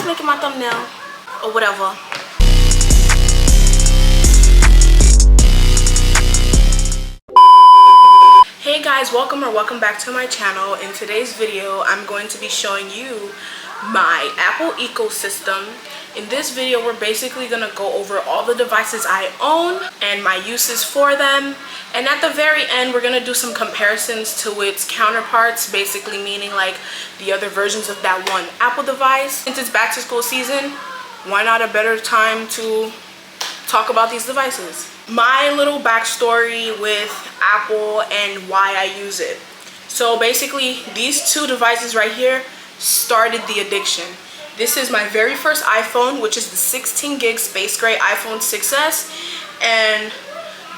just making my thumbnail or whatever. Hey guys, welcome back to my channel. In today's video, I'm going to be showing you my Apple ecosystem. In this video, we're basically gonna go over all the devices I own and my uses for them. And at the very end, we're gonna do some comparisons to its counterparts, basically meaning like the other versions of that one Apple device. Since it's back to school season, why not a better time to talk about these devices? My little backstory with Apple and why I use it. So basically, these two devices right here started the addiction. This is my very first iPhone, which is the 16 gig space gray iPhone 6s, and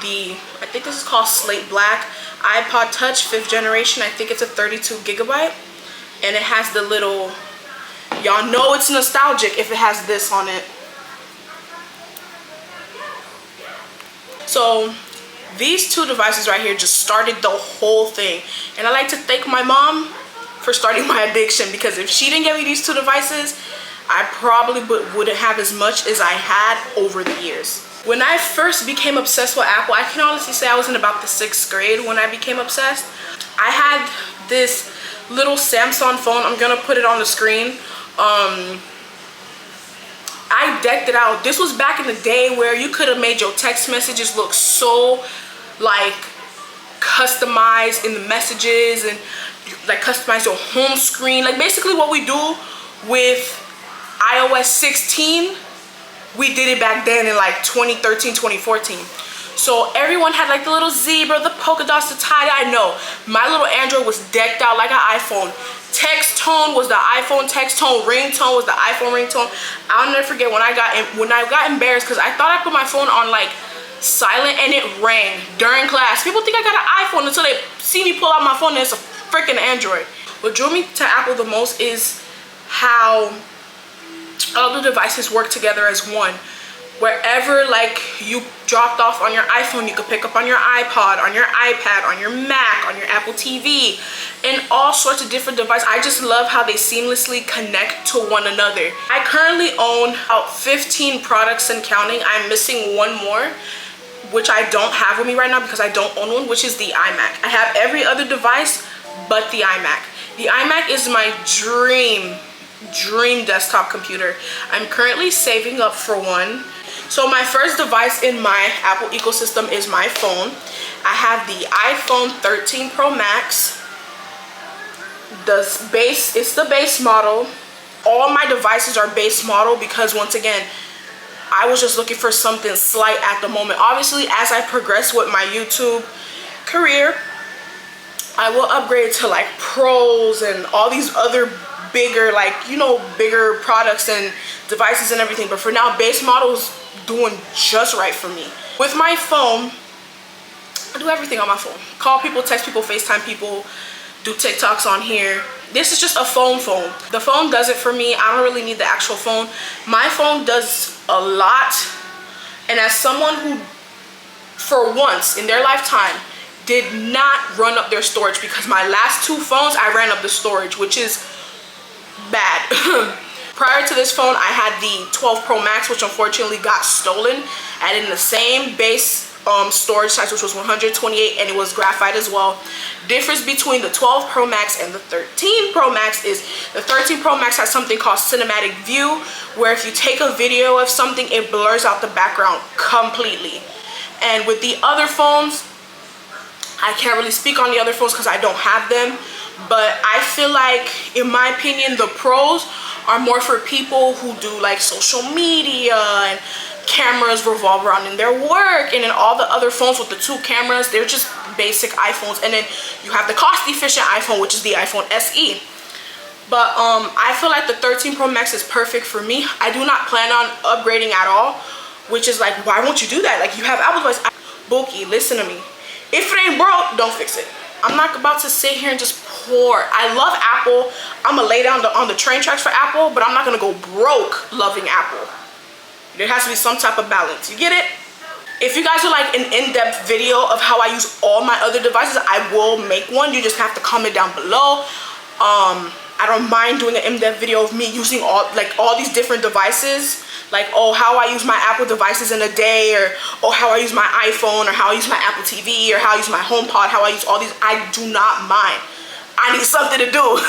I think this is called Slate Black iPod Touch 5th generation. I think it's a 32 gigabyte, and it has the little, y'all know it's nostalgic if it has this on it. So these two devices right here just started the whole thing, and I like to thank my mom for starting my addiction, because if she didn't get me these two devices, I probably wouldn't have as much as I had over the years. When I first became obsessed with Apple, I can honestly say I was in about the 6th grade when I became obsessed. I had this little Samsung phone. I'm gonna put it on the screen. I decked it out. This was back in the day where you could have made your text messages look so like customized in the messages, and like customize your home screen. Like basically what we do with iOS 16, we did it back then in like 2013, 2014. So everyone had like the little zebra, the polka dots, the tie-dye. No, my little Android was decked out like an iPhone. Text tone was the iPhone text tone. Ringtone was the iPhone ringtone. I'll never forget when I got embarrassed because I thought I put my phone on like silent and it rang during class. People think I got an iPhone until they see me pull out my phone and it's a freaking Android. What drew me to Apple the most is how all the devices work together as one. Wherever like you dropped off on your iPhone, you could pick up on your iPod, on your iPad, on your Mac, on your Apple TV, and all sorts of different devices. I just love how they seamlessly connect to one another. I currently own about 15 products and counting. I'm missing one more, which I don't have with me right now because I don't own one, which is the iMac. I have every other device but the iMac. The iMac is my dream desktop computer. I'm currently saving up for one. So my first device in my Apple ecosystem is my phone. I have the iPhone 13 Pro Max. It's the base model. All my devices are base model because once again, I was just looking for something slight at the moment. Obviously, as I progress with my YouTube career, I will upgrade to like pros and all these other bigger, like, you know, bigger products and devices and everything. But for now, base model's doing just right for me. With my phone, I do everything on my phone. Call people, text people, FaceTime people, do TikToks on here. This is just a phone. The phone does it for me. I don't really need the actual phone. My phone does a lot. And as someone who, for once in their lifetime, did not run up their storage, because my last two phones, I ran up the storage, which is bad. Prior to this phone, I had the 12 Pro Max, which unfortunately got stolen, and in the same base storage size, which was 128, and it was graphite as well. Difference between the 12 Pro Max and the 13 Pro Max is the 13 Pro Max has something called cinematic view, where if you take a video of something, it blurs out the background completely. And with the other phones, I can't really speak on the other phones because I don't have them, but I feel like, in my opinion, the pros are more for people who do like social media, and cameras revolve around in their work, and then all the other phones with the 2 cameras, they're just basic iPhones. And then you have the cost efficient iPhone, which is the iPhone SE. But I feel like the 13 Pro Max is perfect for me. I do not plan on upgrading at all, which is like, why won't you do that? Like, you have Apple device. Bookie, listen to me. If it ain't broke, don't fix it. I'm not about to sit here and just pour. I love Apple. I'm gonna lay down on the train tracks for Apple, but I'm not gonna go broke loving Apple. There has to be some type of balance. You get it? If you guys would like an in-depth video of how I use all my other devices, I will make one. You just have to comment down below. I don't mind doing an in-depth video of me using all these different devices, like, oh, how I use my Apple devices in a day, or oh, how I use my iPhone, or how I use my Apple TV, or how I use my HomePod, how I use all these. I do not mind. I need something to do.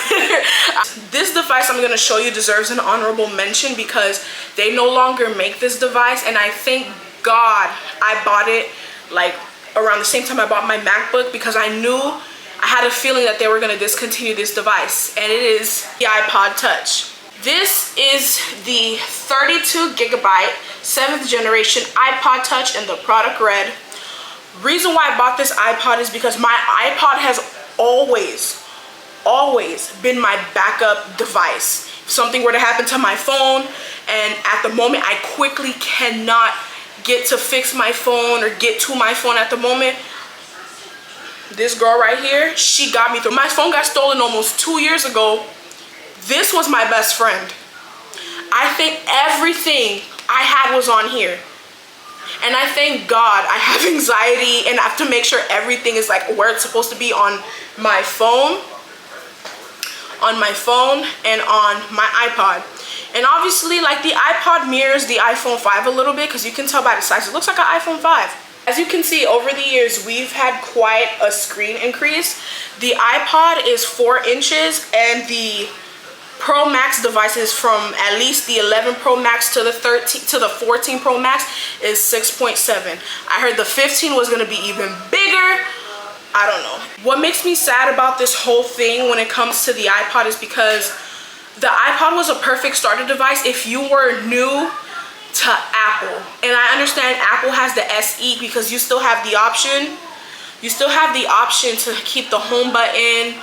This device I'm gonna show you deserves an honorable mention because they no longer make this device, and I thank God I bought it like around the same time I bought my MacBook, because I knew, I had a feeling that they were gonna discontinue this device, and it is the iPod Touch. This is the 32 gigabyte 7th generation iPod Touch in the product red. Reason why I bought this iPod is because my iPod has always been my backup device. If something were to happen to my phone, and at the moment I quickly cannot get to fix my phone or get to my phone at the moment, this girl right here, she got me through. My phone got stolen almost 2 years ago. This was my best friend. I think everything I had was on here. And I thank God I have anxiety and I have to make sure everything is like where it's supposed to be on my phone. And on my iPod. And obviously, like, the iPod mirrors the iPhone 5 a little bit, because you can tell by the size, it looks like an iPhone 5. As you can see, over the years, we've had quite a screen increase. The iPod is 4 inches, and the Pro Max devices from at least the 11 Pro Max to the 14 Pro Max is 6.7. I heard the 15 was gonna be even bigger. I don't know. What makes me sad about this whole thing when it comes to the iPod is because the iPod was a perfect starter device if you were new to Apple. And I understand Apple has the SE because you still have the option. You still have the option to keep the home button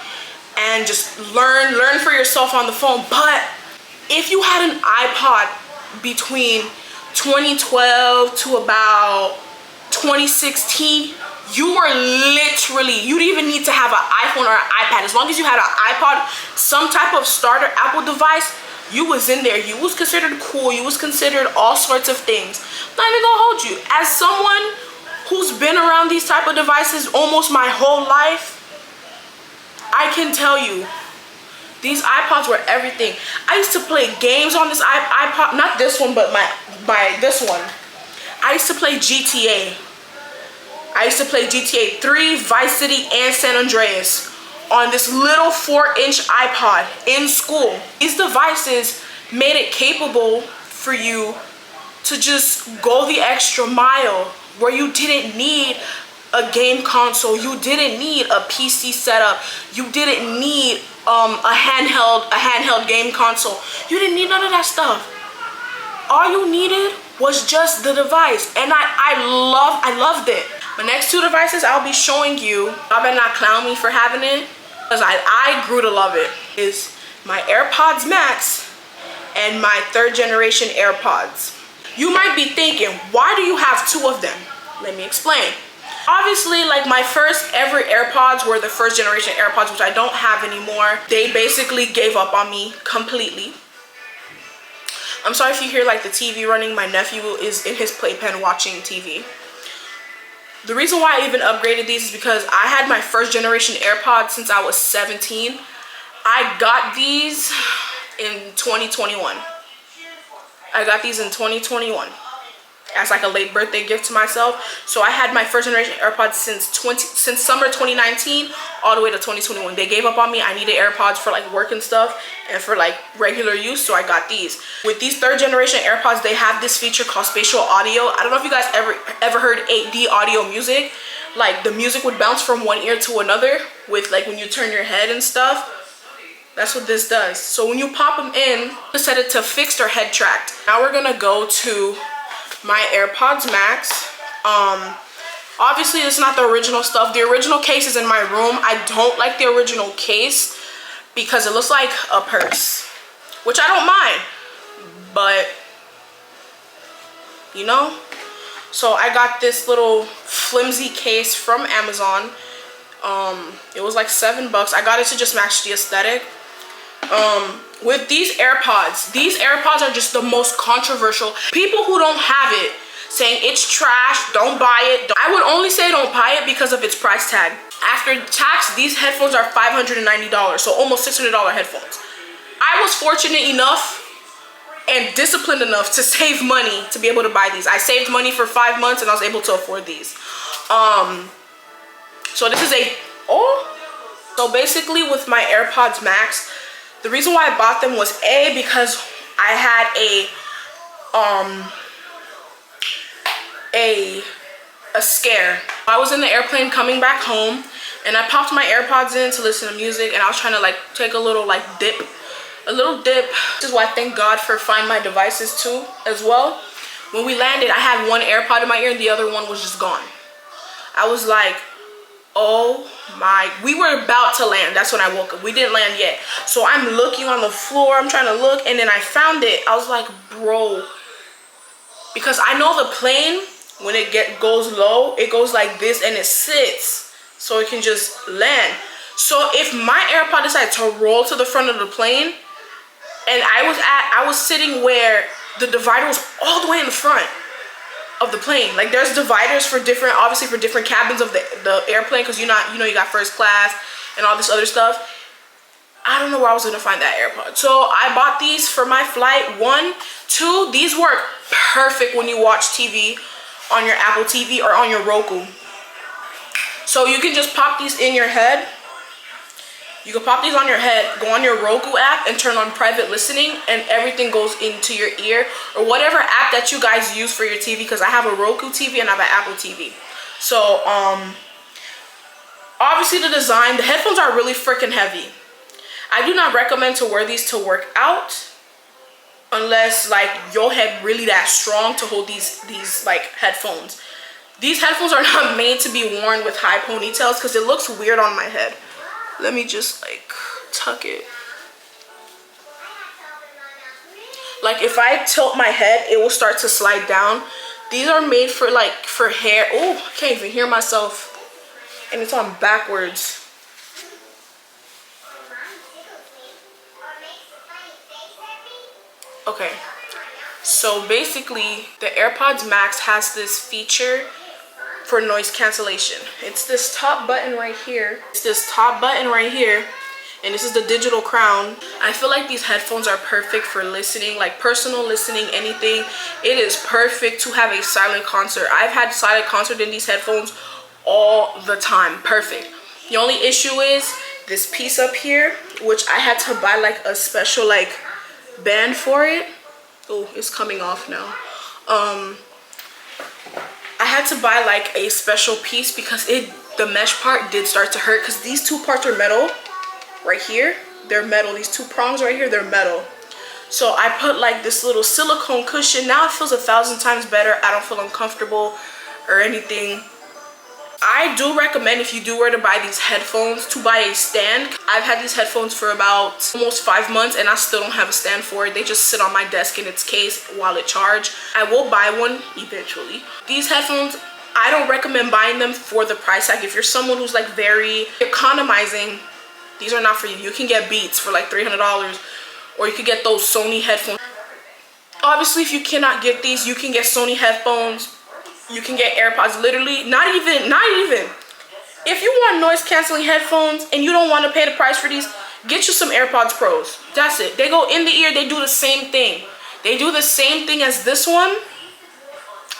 and just learn for yourself on the phone. But if you had an iPod between 2012 to about 2016, you were literally, you didn't even need to have an iPhone or an iPad. As long as you had an iPod, some type of starter Apple device, you was in there. You was considered cool. You was considered all sorts of things. I'm not even gonna hold you. As someone who's been around these type of devices almost my whole life, I can tell you, these iPods were everything. I used to play games on this iPod, not this one, but my this one. I used to play GTA. I used to play GTA 3, Vice City, and San Andreas on this little 4-inch iPod in school. These devices made it capable for you to just go the extra mile, where you didn't need a game console, you didn't need a PC setup, you didn't need a handheld game console. You didn't need none of that stuff. All you needed was just the device, and I loved it. The next 2 devices I'll be showing you, I better not clown me for having it, because I grew to love it, is my AirPods Max and my 3rd generation AirPods. You might be thinking, why do you have 2 of them? Let me explain. Obviously, like, my first ever AirPods were the 1st generation AirPods, which I don't have anymore. They basically gave up on me completely. I'm sorry if you hear like the TV running. My nephew is in his playpen watching TV. The reason why I even upgraded these is because I had my 1st generation AirPods since I was 17. I got these in 2021. I got these in 2021 as like a late birthday gift to myself. So I had my 1st generation AirPods since summer 2019 all the way to 2021. They gave up on me. I needed AirPods for like work and stuff and for like regular use, so I got these. With these 3rd generation AirPods, they have this feature called spatial audio. I don't know if you guys ever heard 8D audio music. Like, the music would bounce from one ear to another with like when you turn your head and stuff. That's what this does. So when you pop them in, you set it to fixed or head tracked. Now we're gonna go to my AirPods Max. Obviously it's not the original stuff. The original case is in my room. I don't like the original case because it looks like a purse, which I don't mind, but you know. So I got this little flimsy case from Amazon. It was like $7. I got it to just match the aesthetic. With these AirPods are just the most controversial. People who don't have it saying it's trash, don't buy it. I would only say don't buy it because of its price tag. After tax, these headphones are $590, so almost $600 headphones. I was fortunate enough and disciplined enough to save money to be able to buy these. I saved money for 5 months and I was able to afford these. So this is so basically with my AirPods Max, the reason why I bought them was because I had a scare. I was in the airplane coming back home and I popped my AirPods in to listen to music, and I was trying to like take a little dip. This is why I thank God for Find My Devices too as well. When we landed, I had one AirPod in my ear and the other one was just gone. I was like, oh my, we were about to land. That's when I woke up. We didn't land yet. So I'm looking on the floor, I'm trying to look, and then I found it. I was like, bro, because I know the plane, when it goes low, it goes like this and it sits so it can just land. So if my AirPod decided to roll to the front of the plane, and I was sitting where the divider was all the way in the front of the plane. Like there's dividers for different, obviously for different cabins of the airplane, because you know you got first class and all this other stuff. I don't know where I was gonna find that AirPod. So I bought these for my flight. 1, 2, these work perfect when you watch TV on your Apple TV or on your Roku. So you can just pop these in your head. You can pop these on your head, go on your Roku app and turn on private listening, and everything goes into your ear, or whatever app that you guys use for your TV, because I have a Roku TV and I have an Apple TV. So obviously the design, the headphones are really freaking heavy. I do not recommend to wear these to work out unless like your head really that strong to hold these like headphones. These headphones are not made to be worn with high ponytails because it looks weird on my head. Let me just like tuck it. Like if I tilt my head, it will start to slide down. These are made for like for hair. Oh, I can't even hear myself. And it's on backwards. Okay. So basically the AirPods Max has this feature for noise cancellation. It's this top button right here. It's this top button right here, and this is the digital crown. I feel like these headphones are perfect for listening, like personal listening, anything. It is perfect to have a silent concert. I've had silent concert in these headphones all the time. Perfect. The only issue is this piece up here, which I had to buy like a special like band for it. Oh, it's coming off now. I had to buy like a special piece because the mesh part did start to hurt, because these two parts are metal right here. They're metal. These two prongs right here, they're metal. So I put like this little silicone cushion. Now it feels 1,000 times better. I don't feel uncomfortable or anything. I do recommend, if you do were to buy these headphones, to buy a stand. I've had these headphones for about almost 5 months and I still don't have a stand for it. They just sit on my desk in its case while it charges. I will buy one eventually. These headphones, I don't recommend buying them for the price tag. If you're someone who's like very economizing, these are not for you. You can get Beats for like $300, or you could get those Sony headphones. Obviously, if you cannot get these, you can get Sony headphones. You can get AirPods. Literally, not even. If you want noise canceling headphones and you don't want to pay the price for these, get you some AirPods Pros. That's it. They go in the ear. They do the same thing. They do the same thing as this one,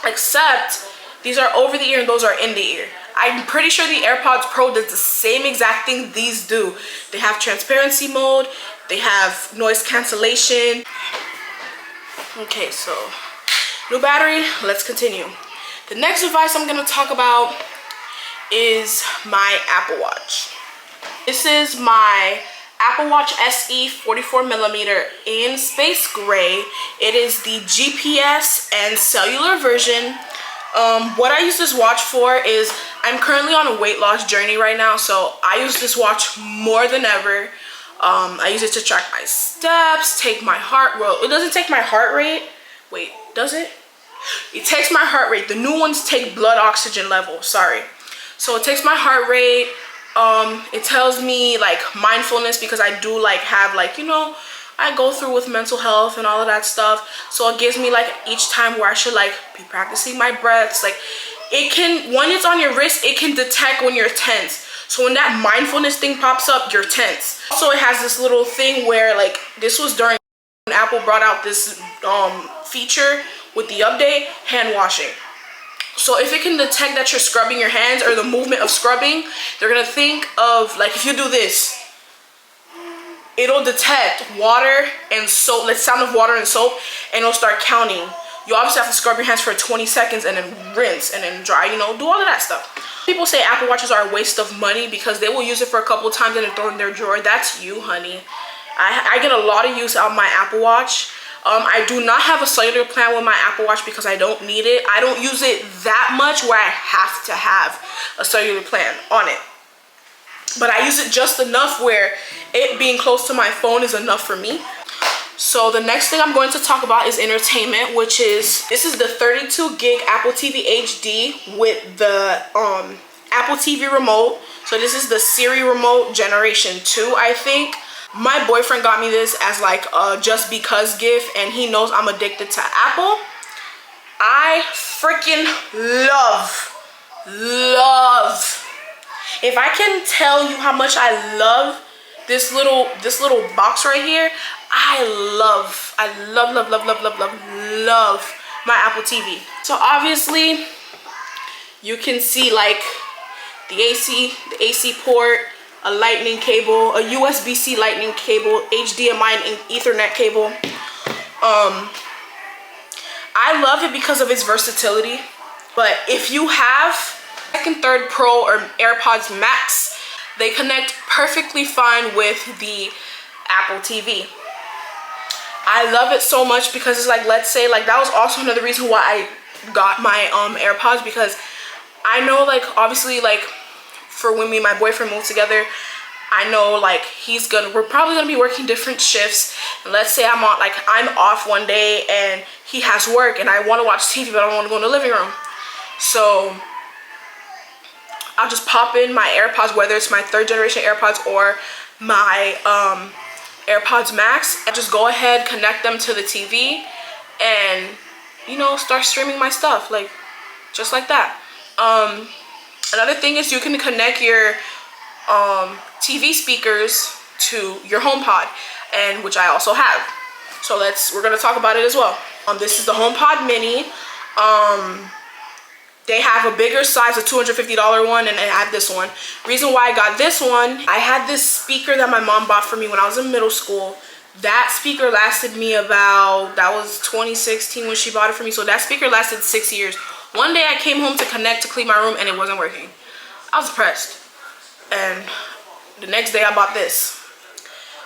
except these are over the ear and those are in the ear. I'm pretty sure the AirPods Pro does the same exact thing these do. They have transparency mode. They have noise cancellation. Okay, so new battery. Let's continue. The next device I'm going to talk about is my Apple Watch. This is my Apple Watch SE 44mm in space gray. It is the GPS and cellular version. What I use this watch for is, I'm currently on a weight loss journey right now, so I use this watch more than ever. I use it to track my steps, take my heart. Well, it doesn't take my heart rate. Wait, does it? It takes my heart rate. The new ones take blood oxygen level, sorry. So it takes my heart rate. It tells me like mindfulness, because I do like have like, you know, I go through with mental health and all of that stuff. So it gives me like each time where I should like be practicing my breaths. Like it can, when it's on your wrist, it can detect when you're tense. So when that mindfulness thing pops up, you're tense. Also, it has this little thing where like, this was during when Apple brought out this feature with the update, hand washing. So if it can detect that you're scrubbing your hands or the movement of scrubbing, they're gonna think of like, if you do this, it'll detect water and soap, like sound of water and soap, and it'll start counting. You obviously have to scrub your hands for 20 seconds and then rinse and then dry, you know, do all of that stuff. People say Apple Watches are a waste of money because they will use it for a couple of times and then throw it in their drawer. That's you, honey. I get a lot of use out of my Apple Watch. I do not have a cellular plan with my Apple Watch because I don't need it. I don't use it that much where I have to have a cellular plan on it. But I use it just enough where it being close to my phone is enough for me. So the next thing I'm going to talk about is entertainment, which is, this is the 32 gig Apple TV HD with the Apple TV remote. So this is the Siri remote generation 2, I think. My boyfriend got me this as like a just because gift, and he knows I'm addicted to Apple. I freaking love. If I can tell you how much I love this little box right here, I love my Apple TV. So obviously you can see like the AC port, a lightning cable, a USB-C lightning cable, HDMI and Ethernet cable. I love it because of its versatility. But if you have second, third Pro or AirPods Max, they connect perfectly fine with the Apple TV. I love it so much because it's like, let's say like that was also another reason why I got my AirPods, because I know like obviously like for when me and my boyfriend move together, I know like we're probably gonna be working different shifts, and let's say I'm off one day and he has work and I want to watch TV but I don't want to go in the living room. So I'll just pop in my AirPods, whether it's my 3rd generation AirPods or my AirPods Max, and just go ahead, connect them to the TV, and you know, start streaming my stuff like just like that. Another thing is you can connect your TV speakers to your HomePod, and which I also have. So we're gonna talk about it as well. This is the HomePod Mini. They have a bigger size, a $250 one, and I have this one. Reason why I got this one, I had this speaker that my mom bought for me when I was in middle school. That speaker lasted me about, that was 2016 when she bought it for me. So that speaker lasted 6 years. One day I came home to connect to clean my room and it wasn't working. I was depressed. And the next day I bought this.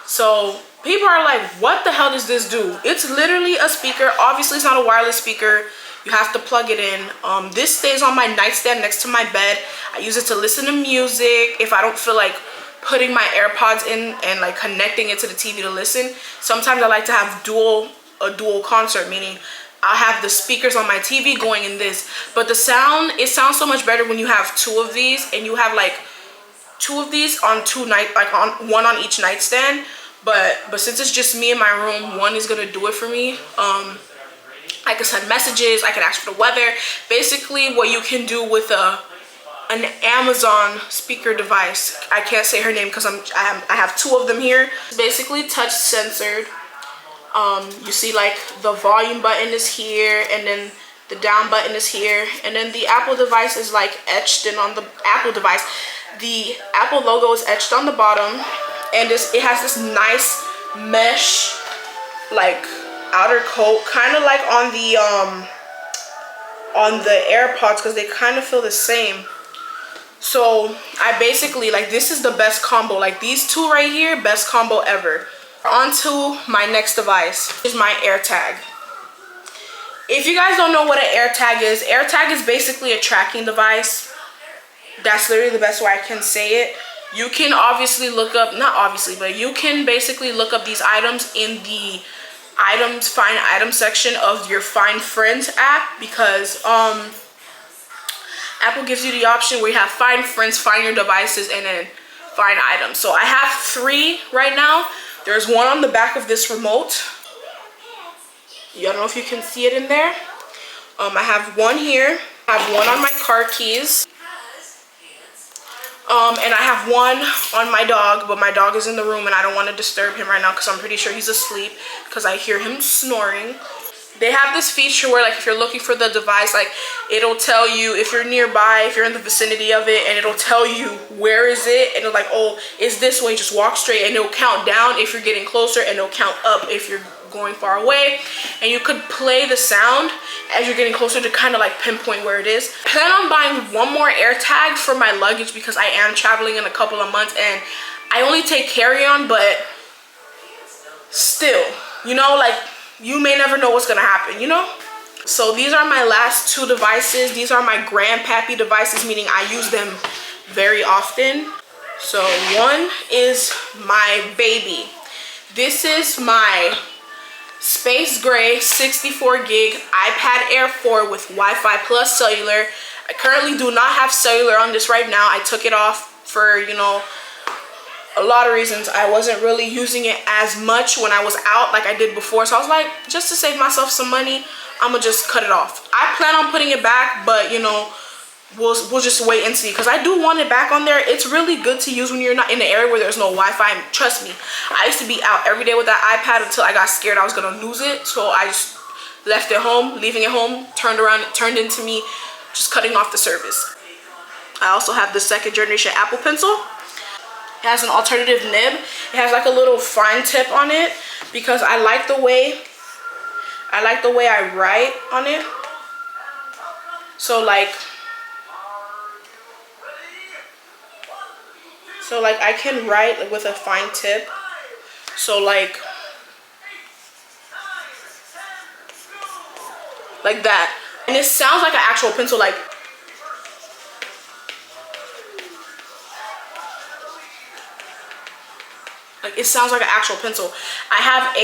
So people are like, what the hell does this do? It's literally a speaker. Obviously it's not a wireless speaker. You have to plug it in. This stays on my nightstand next to my bed. I use it to listen to music. If I don't feel like putting my AirPods in and like connecting it to the TV to listen, sometimes I like to have a dual concert, meaning I'll have the speakers on my TV going in this. But it sounds so much better when you have 2 of these, and you have like 2 of these on one on each nightstand. But since it's just me in my room, one is gonna do it for me. I can send messages, I can ask for the weather. Basically what you can do with an Amazon speaker device. I can't say her name because I have 2 of them here. It's basically touch censored. You see like the volume button is here, and then the down button is here, and then the Apple device is like etched in on the Apple device. The Apple logo is etched on the bottom, and it has this nice mesh like outer coat, kind of like on the AirPods, because they kind of feel the same. So I basically like, this is the best combo. Like these 2 right here, best combo ever. On to my next device is my AirTag. If you guys don't know what an AirTag is basically a tracking device. That's literally the best way I can say it. You can obviously look up, not obviously, but you can basically look up these items in the find item section of your Find Friends app, because Apple gives you the option where you have Find Friends, Find Your Devices, and then Find Items. So I have 3 right now. There's one on the back of this remote. I don't know if you can see it in there. I have one here. I have one on my car keys. And I have one on my dog, but my dog is in the room and I don't want to disturb him right now because I'm pretty sure he's asleep because I hear him snoring. They have this feature where, like, if you're looking for the device, like, it'll tell you if you're nearby, if you're in the vicinity of it, and it'll tell you where is it, and it'll like, oh, it's this way, just walk straight, and it'll count down if you're getting closer, and it'll count up if you're going far away. And you could play the sound as you're getting closer to kind of like pinpoint where it is. I plan on buying one more AirTag for my luggage because I am traveling in a couple of months, and I only take carry-on, but still, you know, like, you may never know what's gonna happen, you know? So these are my last two devices. These are my grandpappy devices, meaning I use them very often. So one is my baby. This is my space gray 64 gig iPad Air 4 with Wi-Fi plus cellular. I currently do not have cellular on this right now. I took it off for, you know, a lot of reasons. I wasn't really using it as much when I was out like I did before, so I was like, just to save myself some money, I'm gonna just cut it off. I plan on putting it back, but you know, we'll just wait and see, because I do want it back on there. It's really good to use when you're not in an area where there's no Wi-Fi. Trust me, I used to be out every day with that iPad until I got scared I was gonna lose it, so I just left it home. Leaving it home turned around, it turned into me just cutting off the service. I also have the second generation Apple Pencil. It has an alternative nib. It has like a little fine tip on it because I like the way I write on it. So like I can write like with a fine tip. So like that. And it sounds like an actual pencil, like it sounds like an actual pencil. I have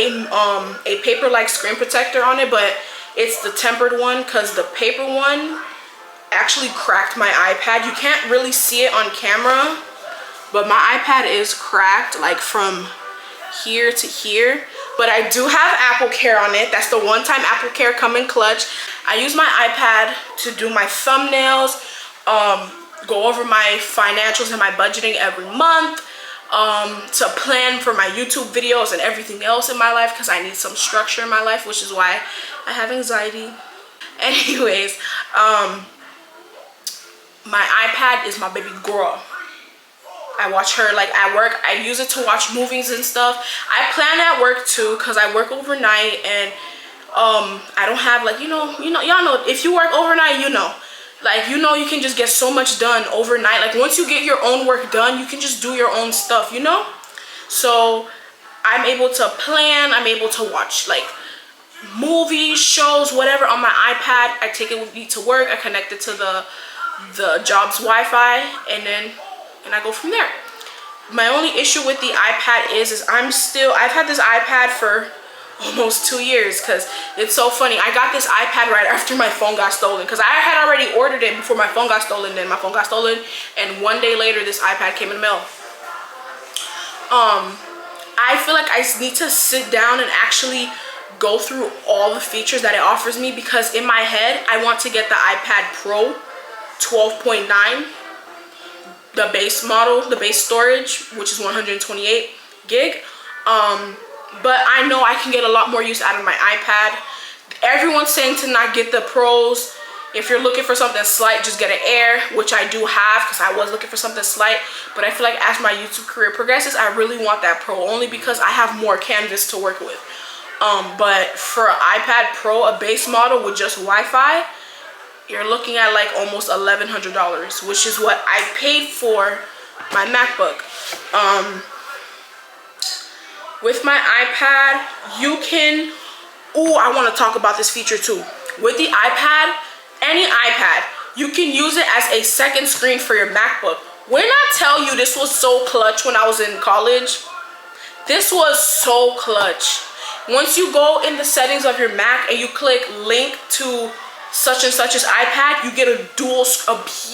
a paper-like screen protector on it, but it's the tempered one because the paper one actually cracked my iPad. You can't really see it on camera, but my iPad is cracked like from here to here. But I do have Apple Care on it. That's the one-time Apple Care come in clutch. I use my iPad to do my thumbnails, go over my financials and my budgeting every month, to plan for my YouTube videos and everything else in my life because I need some structure in my life, which is why I have anxiety. Anyways, my iPad is my baby girl. I watch her like at work. I use it to watch movies and stuff. I plan at work too because I work overnight, and I don't have like, y'all know if you work overnight, you can just get so much done overnight. Like once you get your own work done, you can just do your own stuff, you know? So I'm able to plan, I'm able to watch like movies, shows, whatever on my iPad. I take it with me to work, I connect it to the job's Wi-Fi, and I go from there. My only issue with the iPad is I've had this iPad for almost 2 years, because it's so funny. I got this iPad right after my phone got stolen, because I had already ordered it before my phone got stolen. Then my phone got stolen, and 1 day later this iPad came in the mail. I feel like I need to sit down and actually go through all the features that it offers me, because in my head I want to get the iPad Pro 12.9, the base model, the base storage, which is 128 gig. But I know I can get a lot more use out of my iPad. Everyone's saying to not get the Pros. If you're looking for something slight, just get an Air, which I do have, because I was looking for something slight. But I feel like as my YouTube career progresses, I really want that Pro, only because I have more canvas to work with. But for an iPad Pro, a base model with just Wi-Fi, you're looking at like almost $1,100, which is what I paid for my MacBook. With my iPad, you can, I want to talk about this feature too. With the iPad, any iPad, you can use it as a second screen for your MacBook. When I tell you this was so clutch when I was in college, this was so clutch. Once you go in the settings of your Mac and you click link to such and such's iPad, you get a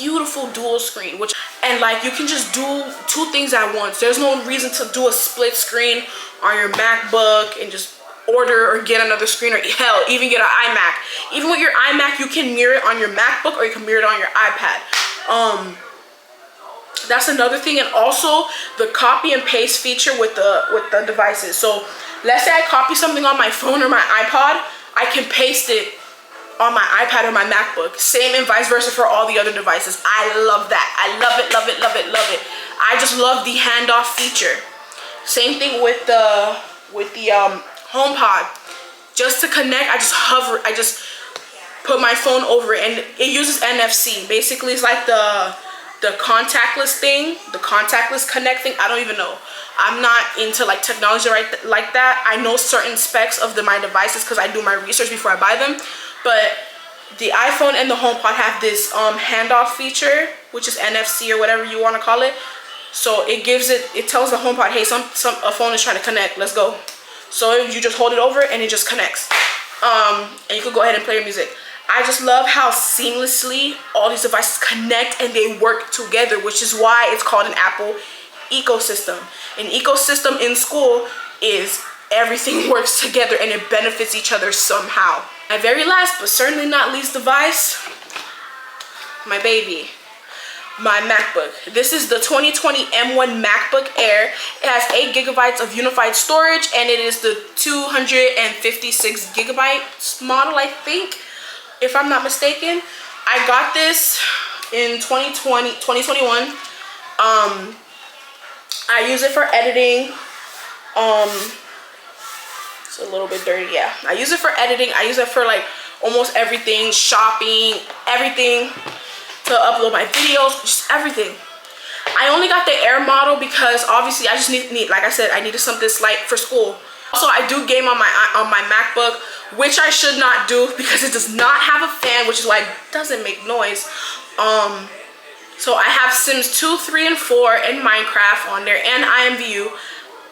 beautiful dual screen, and like you can just do 2 things at once. There's no reason to do a split screen on your MacBook and just order or get another screen, or hell, even get an iMac. Even with your iMac, you can mirror it on your MacBook or you can mirror it on your iPad. That's another thing. And also the copy and paste feature with the devices. So let's say I copy something on my phone or my iPod, I can paste it on my iPad or my MacBook. Same and vice versa for all the other devices. I love that. I love it, love it, love it, love it. I just love the handoff feature. Same thing with the HomePod. Just to connect, I just hover, I just put my phone over it, and it uses NFC. Basically, it's like the contactless thing, the contactless connect thing. I don't even know. I'm not into like technology like that. I know certain specs of my devices because I do my research before I buy them. But the iPhone and the HomePod have this handoff feature, which is NFC or whatever you want to call it. So it tells the HomePod, hey, a phone is trying to connect. Let's go. So you just hold it over and it just connects. And you can go ahead and play your music. I just love how seamlessly all these devices connect and they work together, which is why it's called an Apple ecosystem. An ecosystem in school is everything works together and it benefits each other somehow. My very last but certainly not least device, my baby, my MacBook. This is the 2020 M1 MacBook Air. It has 8 gigabytes of unified storage and it is the 256 gigabytes model, I think, if I'm not mistaken. I got this in 2021. I use it for editing. It's a little bit dirty, yeah. I use it for editing. I use it for like almost everything, shopping, everything, to upload my videos, just everything. I only got the Air model because obviously I just need like I said, I needed something slight for school. Also, I do game on my MacBook, which I should not do because it does not have a fan, which is why it doesn't make noise. So I have Sims 2, 3, and 4 and Minecraft on there, and IMVU.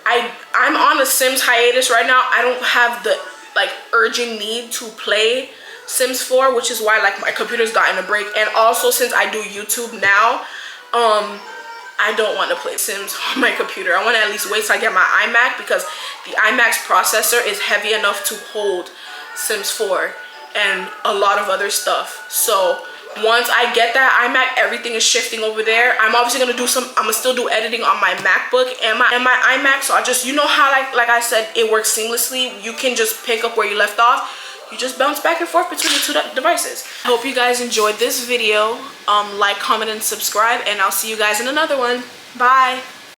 I'm on the Sims hiatus right now. I don't have the like urgent need to play Sims 4, which is why like my computer's gotten a break. And also, since I do YouTube now, I don't want to play Sims on my computer. I want to at least wait till I get my iMac, because the iMac's processor is heavy enough to hold Sims 4 and a lot of other stuff. So once I get that iMac, everything is shifting over there. I'm obviously gonna still do editing on my MacBook and my iMac. So I just, you know how like I said, it works seamlessly. You can just pick up where you left off. You just bounce back and forth between the 2 devices. I hope you guys enjoyed this video. Like, comment, and subscribe, and I'll see you guys in another one. Bye.